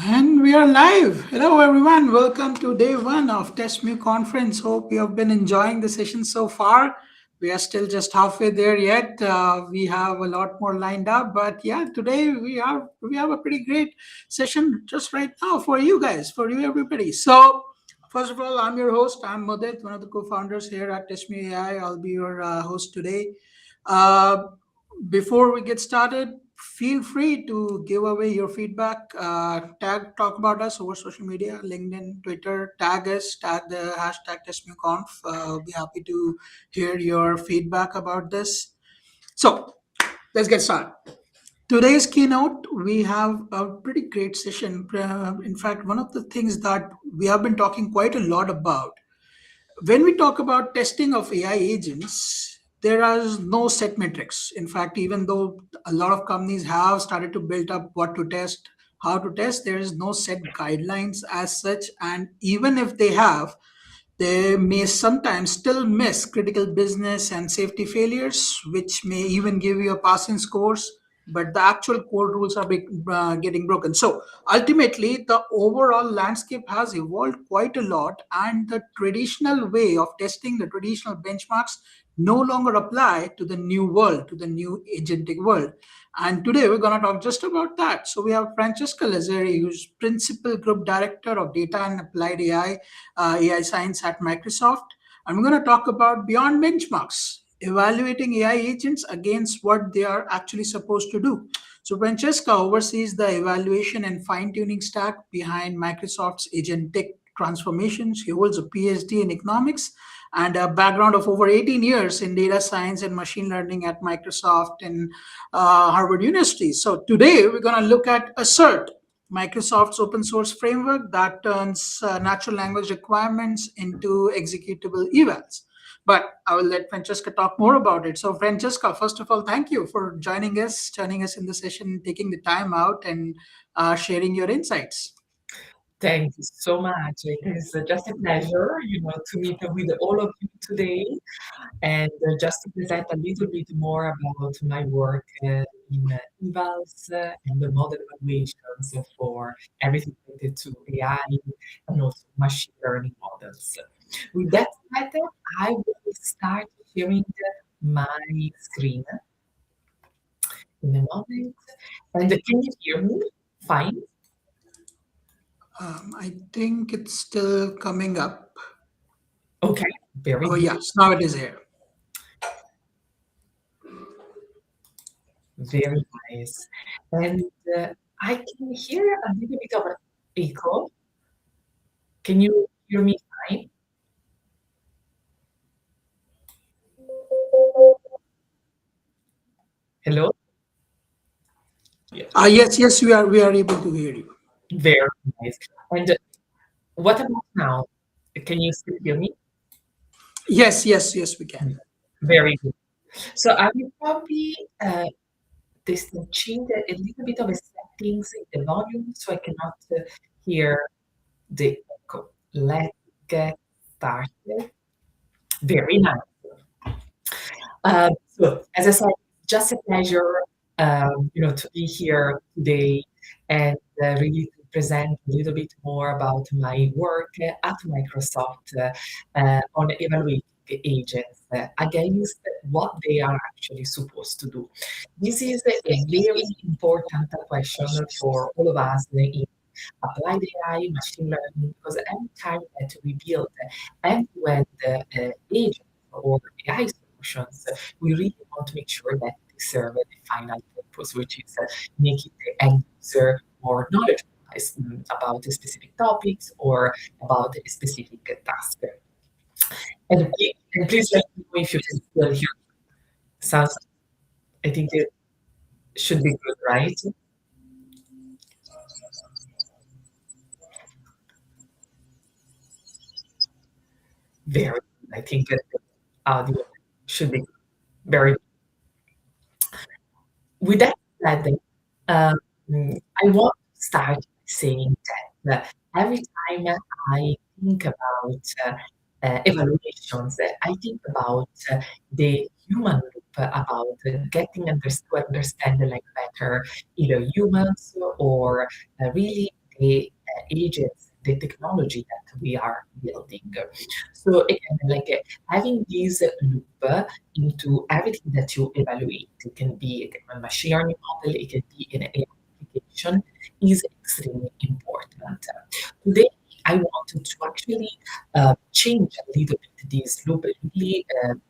And we are live. Hello, everyone. Welcome to day one of TestMu conference. Hope you have been enjoying the session so far. We are still just halfway there yet. We have a lot more lined up, but yeah, today we have a pretty great session just right now for you guys, for you everybody. So, first of all, I'm your host. I'm Mudit, one of the co-founders here at TestMu AI. I'll be your host today. Uh, Before we get started, feel free to give away your feedback. Talk about us over social media, LinkedIn, Twitter. Tag us, tag the hashtag TestMuConf. I'll be happy to hear your feedback about this. So let's get started. Today's keynote, we have a pretty great session. In fact, one of the things that we have been talking quite a lot about when we talk about testing of AI agents, there are no set metrics. In fact, even though a lot of companies have started to build up what to test, how to test, there is no set guidelines as such. And even if they have, they may sometimes still miss critical business and safety failures, which may even give you a passing scores, but the actual core rules are getting broken. So ultimately, the overall landscape has evolved quite a lot, and the traditional way of testing, the traditional benchmarks, no longer apply to the new world, to the new agentic world. And today we're going to talk just about that. So we have Francesca Lazzeri, who's Principal Group Director of Data and Applied AI Science at Microsoft. And we're going to talk about beyond benchmarks, evaluating AI agents against what they are actually supposed to do. So Francesca oversees the evaluation and fine-tuning stack behind Microsoft's Agentic transformation. She holds a PhD in economics and a background of over 18 years in data science and machine learning at Microsoft and Harvard University. So today we're going to look at ASSERT, Microsoft's open source framework that turns natural language requirements into executable evals. But I will let Francesca talk more about it. So, Francesca, first of all, thank you for joining us in the session, taking the time out and sharing your insights. Thank you so much. It is just a pleasure, to meet with all of you today and just to present a little bit more about my work in evals and the model evaluations for everything related to AI and also machine learning models. With that said, I will start sharing my screen in a moment. And can you hear me? Fine. I think it's still coming up. Okay, very Oh, good. yes, now it is here. Very nice. And I can hear a little bit of an echo. Can you hear me fine? Hello? Yes. Yes, we are able to hear you. Very nice. And what about now? Can you still hear me? Yes, we can. Very good. So I will probably change a little bit of the settings in the volume so I cannot hear the echo. Let's get started. Very nice. So, as I said, just a pleasure, to be here today and really to present a little bit more about my work at Microsoft on evaluating agents against what they are actually supposed to do. This is a very important question for all of us in applied AI, machine learning, because every time that we build end-to-end agents or AI solutions, we really want to make sure that they serve the final purpose, which is making the end user more knowledgeable about the specific topics or about a specific task. And please let me know if you can still hear. Sounds, I think it should be good, right? Very good. I think that the audio should be very good. With that said, um, I want to start by saying that every time I think about evaluations, I think about the human loop, about getting to understand like better either humans or really the agents, the technology that we are building. So again, having this loop into everything that you evaluate, it can be a machine learning model, it can be an AI application, is extremely important. Today, I wanted to actually change a little bit this loop and really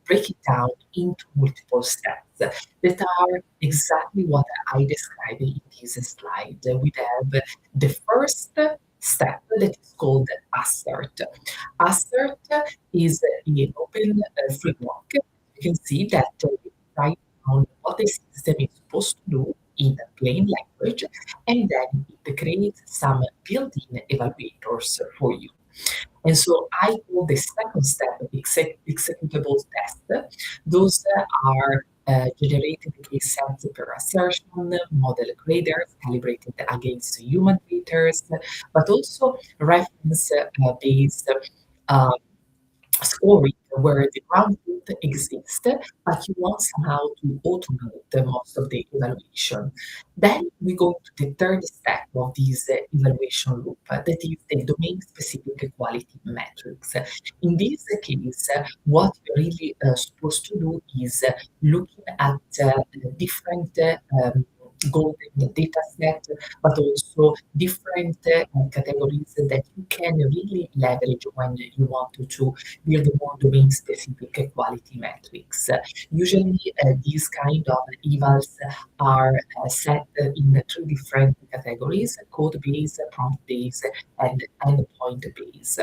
break it down into multiple steps that are exactly what I described in this slide. We have the first step that is called ASSERT. ASSERT is an open framework. You can see that we write down what the system is supposed to do in plain language, and then it creates some built-in evaluators for you. And so I call the second step executable test. Those are generated case sets per assertion, model graders calibrated against human raters, but also reference based uh, scoring where the ground truth exists, but you want somehow to automate the most of the evaluation. Then we go to the third step of this evaluation loop, that is the domain-specific quality metrics. In this case, what you're really supposed to do is looking at different golden data set, but also different categories that you can really leverage when you want to build more domain-specific quality metrics. Usually, these kind of evals are set in three different categories: code-based, prompt-based, and endpoint-based.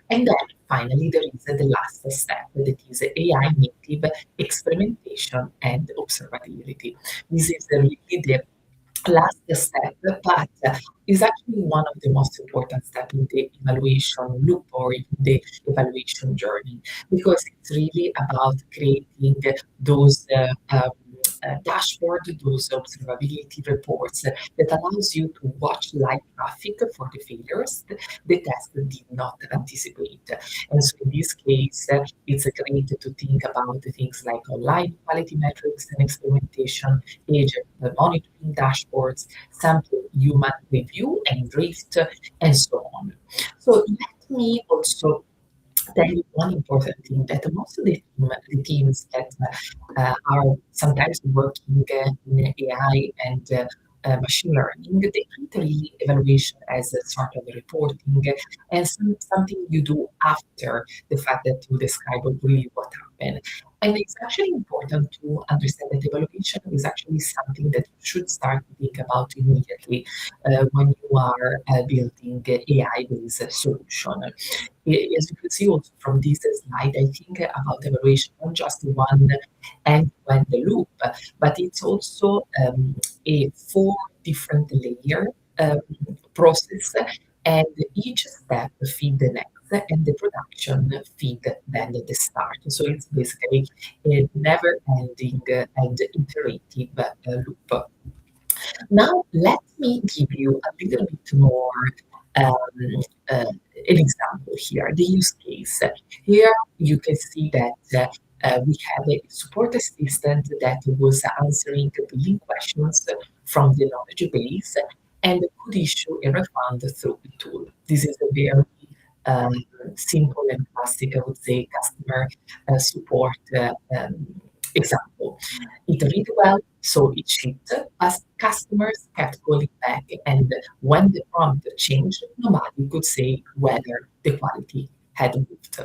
And then finally, there is the last step that is AI native experimentation and observability. This is really the last step, but is actually one of the most important steps in the evaluation loop or in the evaluation journey, because it's really about creating those dashboard, those observability reports that allows you to watch live traffic for the failures the test did not anticipate. And so in this case, it's great to think about things like online quality metrics and experimentation, agent monitoring dashboards, sample human review and drift, and so on. So let me also tell you one important thing, that most of the teams that are sometimes working in AI and machine learning, they treat really evaluation as a sort of reporting and something you do after the fact that you describe really what happened. And it's actually important to understand that evaluation is actually something that you should start to think about immediately when you are building AI-based solution. As you can see also from this slide, I think about evaluation not just one end-to-end loop, but it's also a four different layer process, and each step feed the next, and the production feed then the start. So it's basically a never-ending and iterative loop. Now, let me give you a little bit more um, an example here, the use case. Here you can see that we have a support assistant that was answering billing questions from the knowledge base and could issue a refund through the tool. This is a very um, simple and classic, I would say, customer support example. It read well, so it shipped, as customers kept calling back, and when the prompt changed, nobody could say whether the quality had moved.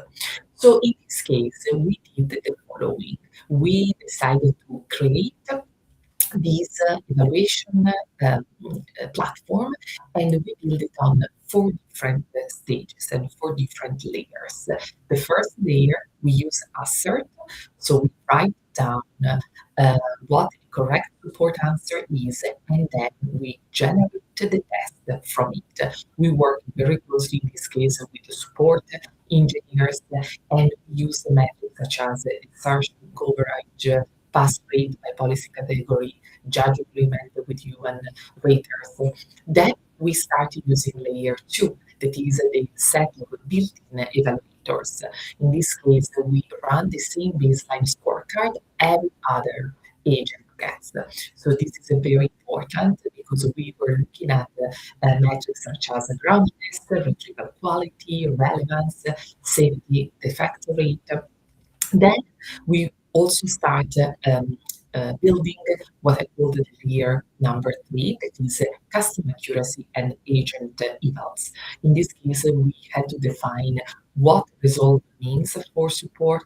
So in this case, we did the following. We decided to create this evaluation platform, and we build it on four different stages and four different layers. The first layer, we use ASSERT, so we write down what the correct support answer is, and then we generate the test from it. We work very closely in this case with the support engineers, and we use the metrics such as insertion coverage, pass rate by policy category, judge agreement with human raters. Then we start using layer two, that is the set of built-in evaluators. In this case, we run the same baseline scorecard every other agent gets. So this is very important because we were looking at metrics such as groundedness, retrieval quality, relevance, safety, defect rate. Then we also start building what I call the layer number 3, that is custom accuracy and agent evals. In this case, we had to define what resolve means for support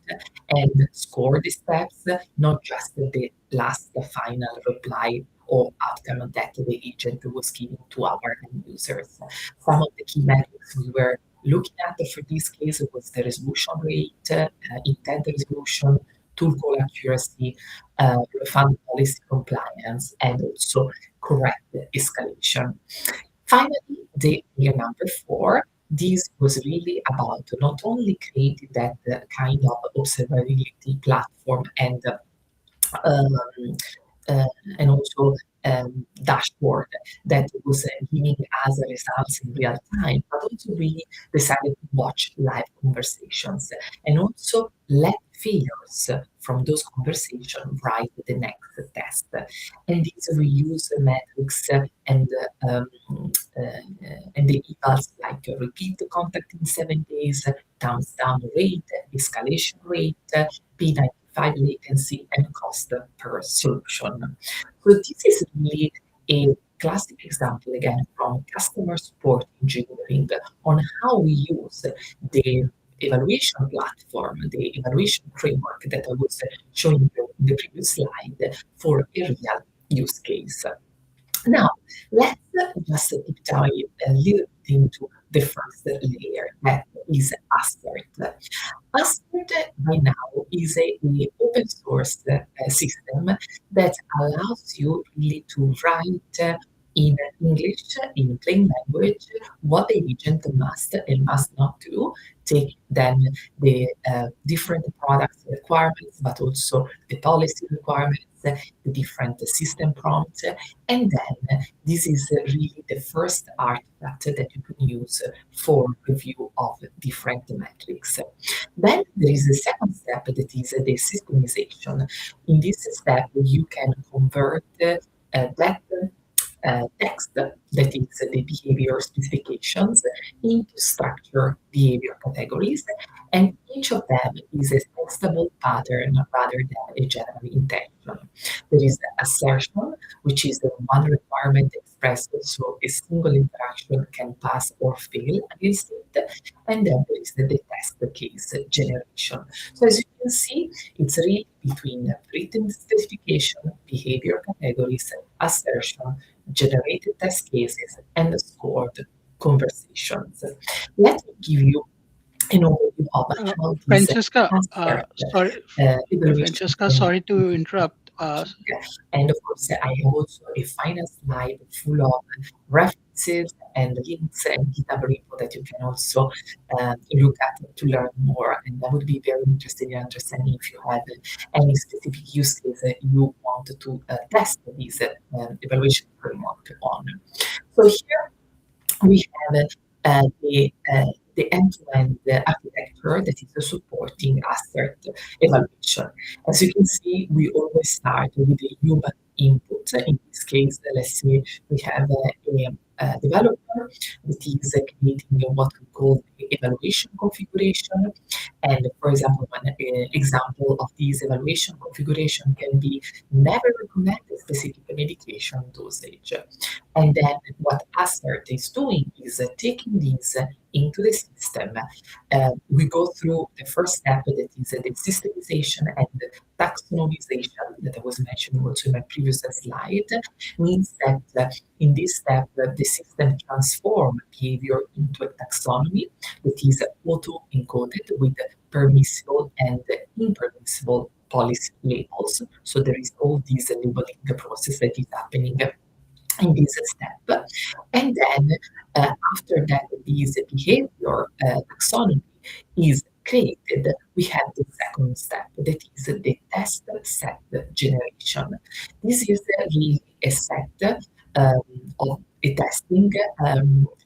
and score the steps, not just the last final reply or outcome that the agent was giving to our end users. Some of the key metrics we were looking at for this case was the resolution rate, intent resolution, tool call accuracy, refund policy compliance, and also correct escalation. Finally, the year number 4, this was really about not only creating that kind of observability platform um, uh, and also dashboard that was giving us results in real time, but also we decided to watch live conversations and also let failures from those conversations write the next test. And these we use metrics um, and the evals like repeat contact in 7 days, thumbs down rate, escalation rate, P95 latency, and cost per solution. So this is really a classic example again from customer support engineering on how we use the evaluation platform, the evaluation framework that I was showing you in the previous slide for a real use case. Now, let's just deep dive a little bit into the first layer, that is ASSERT. ASSERT by now is a open source system that allows you really to write in English, in plain language, what the agent must and must not do, take then the different products requirements, but also the policy requirements, the different system prompts, and then this is really the first artifact that you can use for review of different metrics. Then there is a second step that is the systemization. In this step, you can convert that text, that is the behavior specifications, into structured behavior categories, and each of them is a testable pattern rather than a general intention. There is the assertion, which is the one requirement expressed, so a single interaction can pass or fail against it, and then there is the test case generation. So as you can see, it's really between written specification, behavior categories, assertion, generated test cases, and scored conversations. Let me give you an overview of how these Francesca, ASSERT sorry, evaluation Francesca, framework sorry to interrupt. working. And of course, I have also a final slide full of references and links and GitHub repo that you can also look at to learn more. And I would be very interested in understanding if you have any specific use case that you want to test this evaluation framework on. So here we have the end-to-end architecture that is supporting ASSERT evaluation. As you can see, we always start with the human input. In this case, let's say we have a developer that is creating what we call the evaluation configuration. And for example, one example of this evaluation configuration can be never recommend a specific medication dosage. And then what ASSERT is doing is taking this into the system. We go through the first step, that is the systemization and the taxonomization that I was mentioning also in my previous slide, means that in this step, the system transforms behavior into a taxonomy that is auto-encoded with permissible and impermissible policy labels. So there is all this labeling process that is happening in this step. And then after that, this behavior taxonomy is created, we have the second step, that is the test set generation. This is really a set of a testing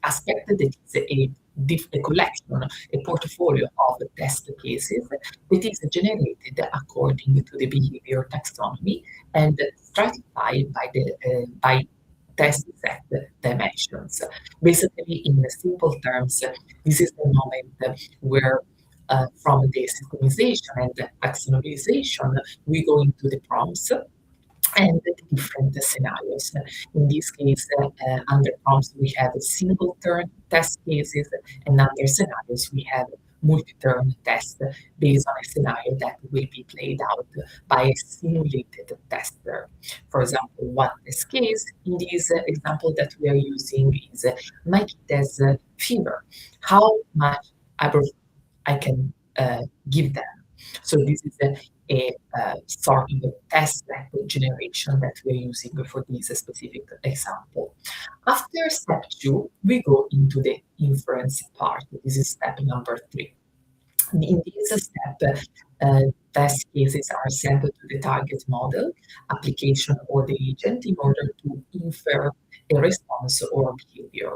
aspect that is a collection, a portfolio of test cases that is generated according to the behavior taxonomy and stratified by test set dimensions. Basically, in simple terms, this is the moment where from the systemization and the taxonomization, we go into the prompts and the different scenarios. In this case, under prompts, we have single turn test cases, and under scenarios, we have multi-turn test based on a scenario that will be played out by a simulated tester. For example, one test case in this example that we are using is my kid has fever. How much ibuprofen I can give them? So this is a sort of a test vector generation that we're using for this specific example. After step 2, we go into the inference part. This is step number 3. In this step, test cases are sent to the target model, application, or the agent in order to infer a response or behavior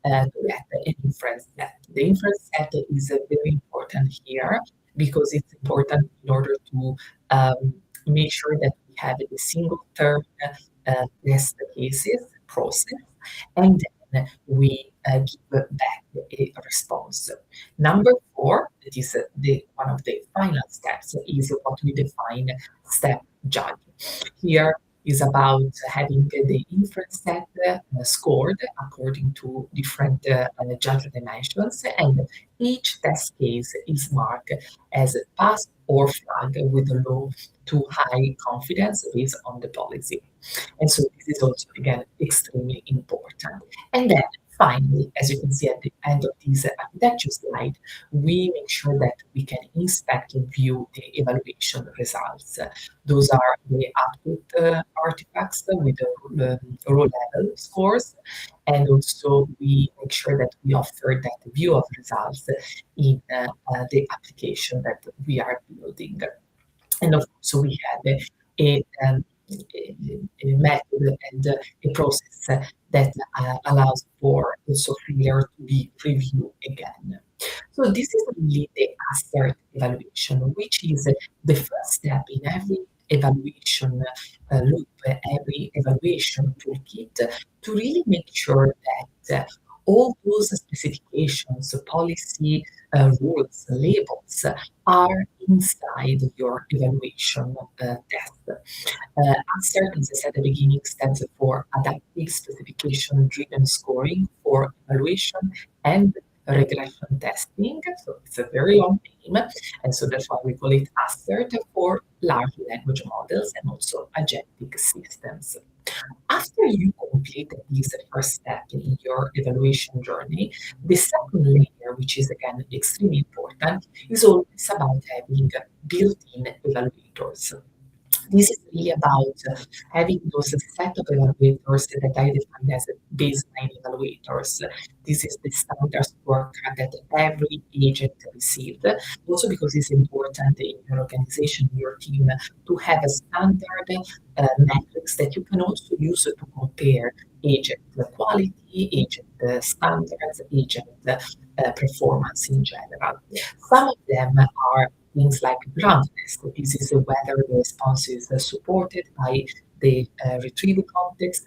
to get an inference set. The inference set is very important here because it's important in order to make sure that we have a single term test cases process, and then we give back a response. Number 4, that is one of the final steps, is what we define step judge. Here is about having the inference set scored according to different judge dimensions, and each test case is marked as pass or flag with low to high confidence based on the policy. And so this is also, again, extremely important. And then finally, as you can see at the end of this architecture slide, we make sure that we can inspect and view the evaluation results. Those are the output artifacts with the row level scores, and also we make sure that we offer that view of results in the application that we are building. And of course, we have a method and a process that allows for also failure to be reviewed again. So this is really the ASSERT evaluation, which is the first step in every evaluation loop, every evaluation toolkit, to really make sure that all those specifications, policy, rules, labels are inside your evaluation test. ASSERT, as I said at the beginning, stands for Adaptive Specification Driven Scoring for Evaluation and Regression Testing. So it's a very long name, and so that's why we call it ASSERT for large language models and also agentic systems. After you complete this first step in your evaluation journey, the second layer, which is again extremely important, is always about having built-in evaluators. This is really about having those set of evaluators that I define as baseline evaluators. This is the standard scorecard that every agent received. Also because it's important in your organization, your team, to have a standard metrics that you can also use to compare agent quality, agent standards, agent performance in general. Some of them are things like groundedness. This is whether the response is supported by the retrieval context,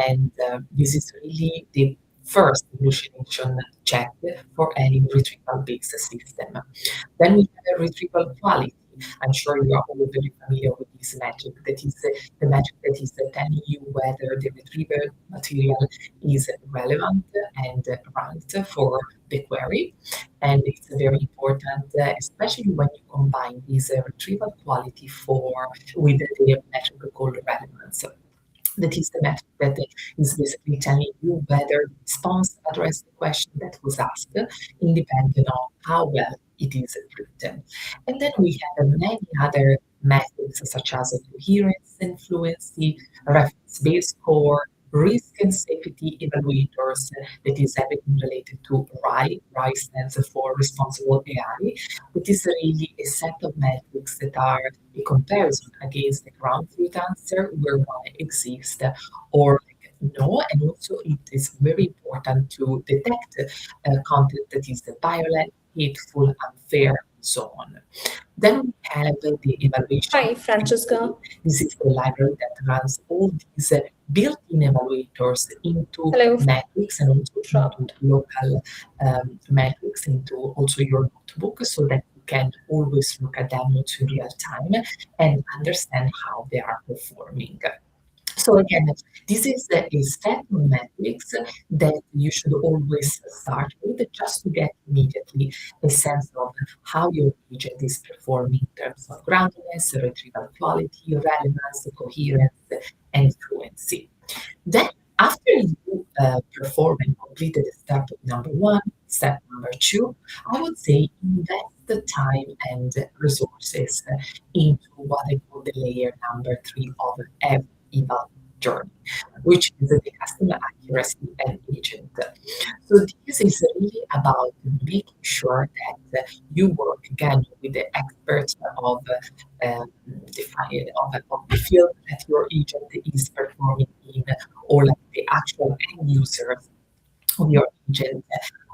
and this is really the first evolution check for any retrieval-based system. Then we have a retrieval quality. I'm sure you are all very familiar with this metric. That is the metric that is telling you whether the retrieval material is relevant and ranked for the query. And it's very important, especially when you combine this retrieval quality with the metric called relevance. That is the metric that is basically telling you whether the response addressed the question that was asked, independent on how well it is written. And then we have many other methods such as coherence and fluency, reference-based score, risk and safety evaluators, that is everything related to RAI. RAI stands for Responsible AI. It is really a set of metrics that are a comparison against the ground truth answer where one exists or no, and also it is very important to detect content that is violent, hateful, unfair, so on. Then we have the evaluation. Hi, Francesca. This is the library that runs all these built-in evaluators into Hello. metrics and also into Dropped. local metrics into also your notebook, so that you can always look at them in real time and understand how they are performing. So again, this is a set of metrics that you should always start with, just to get immediately a sense of how your agent is performing in terms of groundedness, retrieval quality, relevance, coherence, and fluency. Then, after you perform and completed step number one, step number two, I would say invest the time and resources into what I call the layer number three of every eval journey, which is the customer accuracy and agent. So this is really about making sure that you work again with the experts of of the field that your agent is performing in, or like the actual end users of your agent,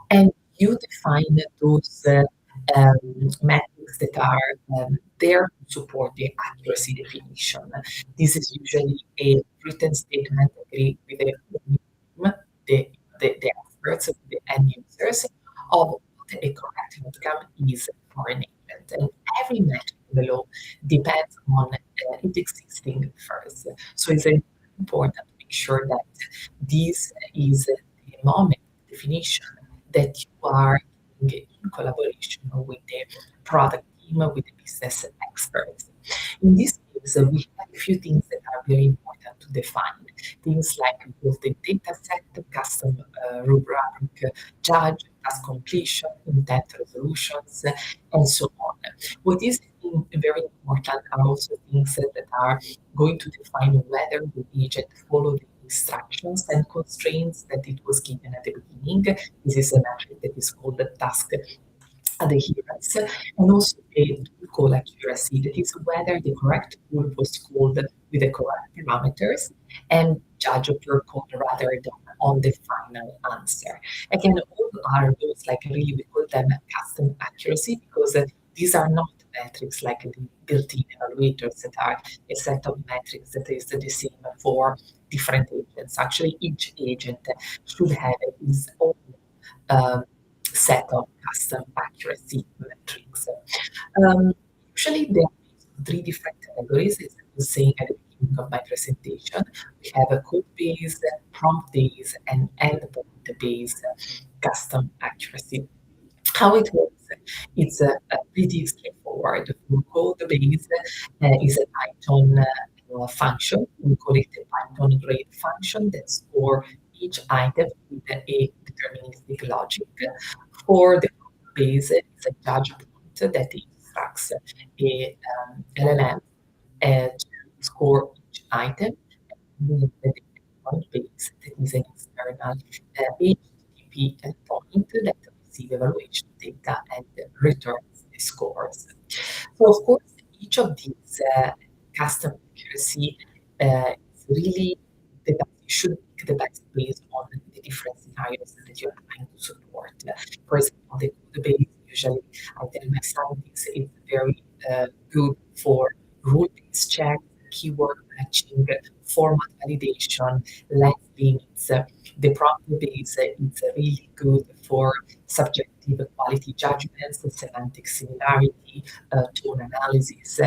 and you define those metrics that are there to support the accuracy definition. This is usually a written statement agreed with the experts, the end users, of what a correct outcome is for an agent. And every metric below depends on its existing first. So it's very important to make sure that this is the moment definition that you are doing in collaboration with the product team, with the business experts. In this case, we have a few things that are very important to define. Things like both the data set, custom rubric, judge, task completion, intent resolutions, and so on. What is very important are also things that are going to define whether the agent followed the instructions and constraints that it was given at the beginning. This is a metric that is called the task adherence, and also a tool call accuracy, that is whether the correct tool was called with the correct parameters and judge per code rather than on the final answer. Again, all are those, like, really we call them custom accuracy, because these are not metrics like the built-in evaluators that are a set of metrics that is the same for different agents. Actually, each agent should have its own set of custom accuracy metrics. Usually there are three different categories, as I was saying at the beginning of my presentation. We have a code-based, prompt-based, and endpoint-based custom accuracy. How it works, it's pretty straightforward. For code-based is a Python function. We call it a Python grade function that store each item with a deterministic logic. For the base, it's a judge prompt that instructs a LLM to score each item. And the endpoint base, that is an external HTTP endpoint that receives evaluation data and returns the scores. So of course, each of these custom accuracy is really the best. You should pick the best based on the different scenarios that you're trying to support. For example, the base, usually I tell my scientists, it's very good for rule-based checks, keyword matching, format validation, length limits. The prompt base is really good for subjective quality judgments, semantic similarity, tone analysis,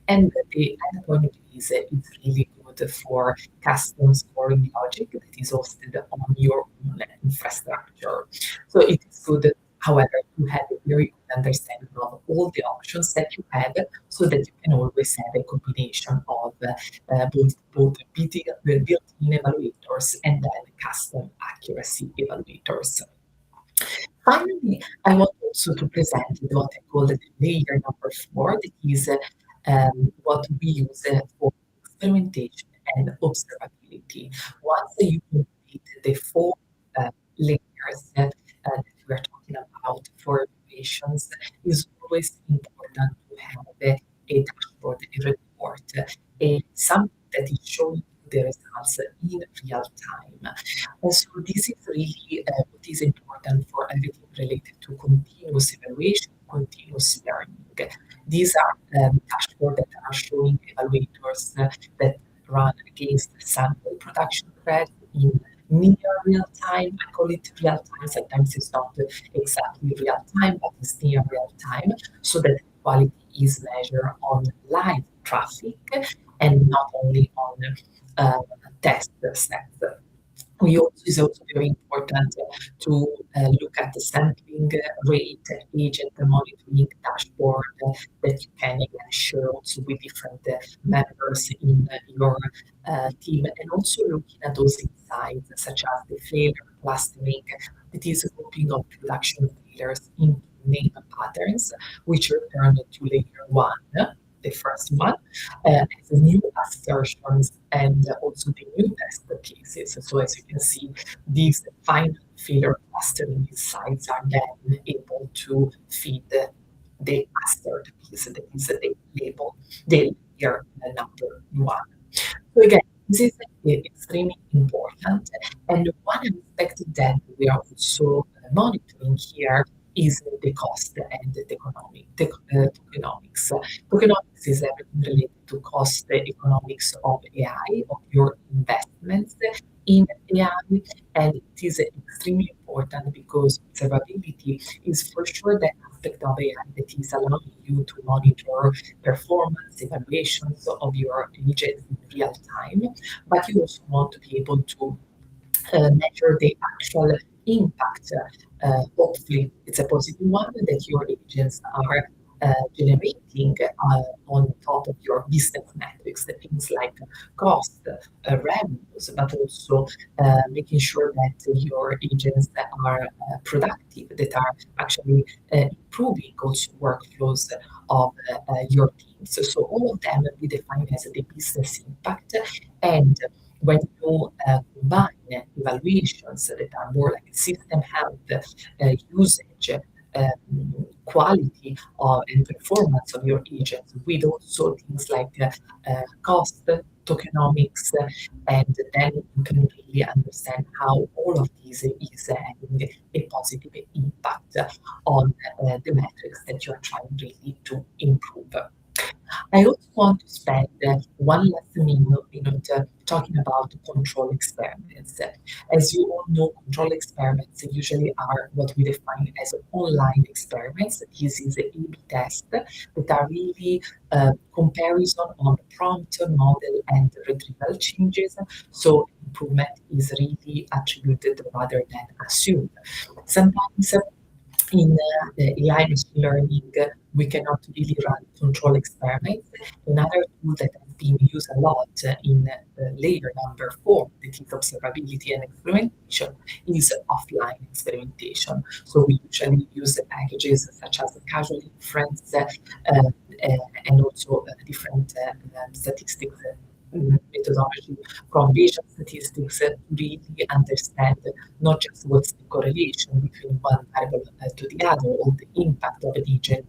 and the endpoint base is really good for custom scoring logic that is hosted on your own infrastructure. So it is good, however, to have a very good understanding of all the options that you have, so that you can always have a combination of both built-in evaluators and then custom accuracy evaluators. Finally, I want also to present what I call the layer number 4, that is what we use for experimentation and observability. Once you complete the 4 layers that we are talking about for evaluations, it's always important to have a dashboard, a report, something that is showing the results in real time. And so this is really what is important for everything related to continuous evaluation, continuous learning. These are dashboards that are showing evaluators that run against sample production threads in near real time. I call it real time. Sometimes it's not exactly real time, but it's near real time, so that quality is measured on live traffic and not only on uh, test sets. It's also very important to look at the sampling rate, agent monitoring dashboard that you can again share also with different members in your team, and also looking at those insights such as the failure clustering, that is grouping of production failures into name patterns, which return to layer one, the first one, as new assertions and also the new test cases. So as you can see, these final failure clustering insights are then able to feed the assert piece, that is the label, the layer number one. So again, this is extremely important. And one aspect that we are also monitoring here is the cost and the tokenomics. Tokenomics is everything related to cost economics of AI, of your investments in AI, and it is extremely important because observability is for sure the aspect of AI that is allowing you to monitor performance evaluations of your agents in real time, but you also want to be able to measure the actual impact. Hopefully, it's a positive one that your agents are generating on top of your business metrics, the things like cost, revenues, but also making sure that your agents are productive, that are actually improving also workflows of your teams. So all of them we define as the business impact, and when you combine evaluations that are more like system health, usage, quality and performance of your agents with also things like cost, tokenomics, and then you can really understand how all of these is having a positive impact on the metrics that you are trying really to improve. I also want to spend one last minute talking about control experiments. As you all know, control experiments usually are what we define as online experiments. This is A/B tests that are really comparison on prompt, model, and retrieval changes. So improvement is really attributed rather than assumed. Sometimes in AI machine learning, we cannot really run control experiments. Another tool that has been used a lot in layer number four, that is observability and experimentation, is offline experimentation. So we usually use packages such as Causal, Inference, and also different statistics methodology from Bayesian statistics to really understand not just what's the correlation between one variable to the other, or the impact of an agent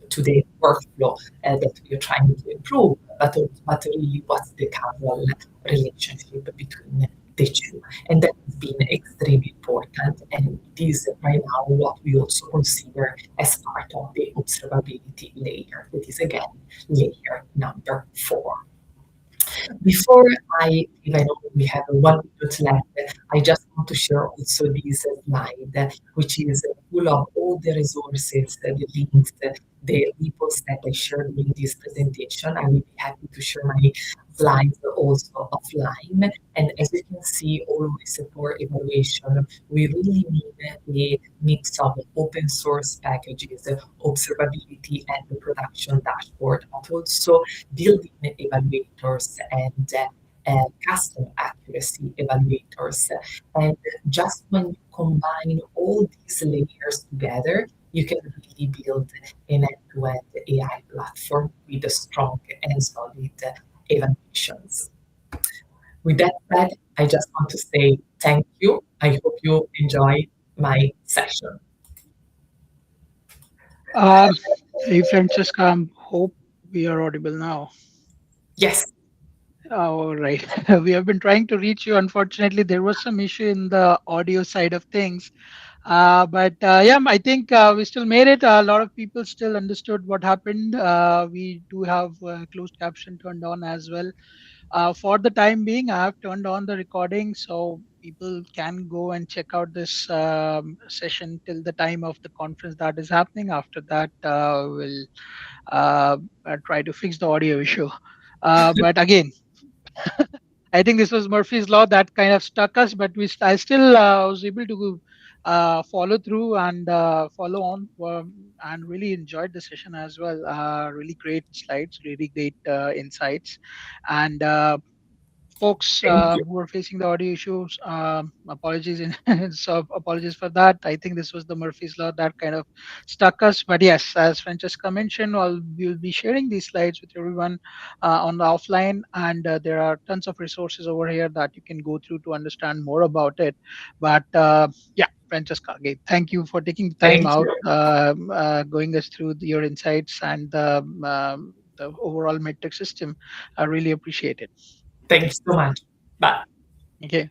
to the workflow that we are trying to improve, but really what's the causal relationship between the two. And that has been extremely important, and it is right now what we also consider as part of the observability layer. That is again layer number four. Before I know we have 1 minute left, I just want to share also this slide, which is full of all the resources, the links, the repos that I shared during this presentation. I will be happy to share my slides also offline. And as you can see, always for evaluation, we really need a mix of open source packages, observability, and the production dashboard, but also building evaluators and custom accuracy evaluators. And just when you combine all these layers together, you can really build an end-to-end AI platform with a strong and solid evaluations. With that said, I just want to say thank you. I hope you enjoy my session. Um, Hey, Francesca, hope we are audible now. Yes. All right. We have been trying to reach you. Unfortunately, there was some issue in the audio side of things. But yeah, I think we still made it. A lot of people still understood what happened. We do have closed caption turned on as well. For the time being, I have turned on the recording so people can go and check out this session till the time of the conference that is happening. After that, we'll try to fix the audio issue. But again, I think this was Murphy's law that kind of stuck us, but I still was able to follow through and follow on, and really enjoyed the session as well. Really great slides, really great insights, and folks Thank you. who are facing the audio issues, apologies so apologies for that. I think this was the Murphy's law that kind of stuck us. But yes, as Francesca mentioned, we'll be sharing these slides with everyone on the offline, and there are tons of resources over here that you can go through to understand more about it. But yeah, Francesca, again, thank you for taking the time Thank out, you. going us through your insights and the overall metric system. I really appreciate it. Thank you so much. Bye. Okay.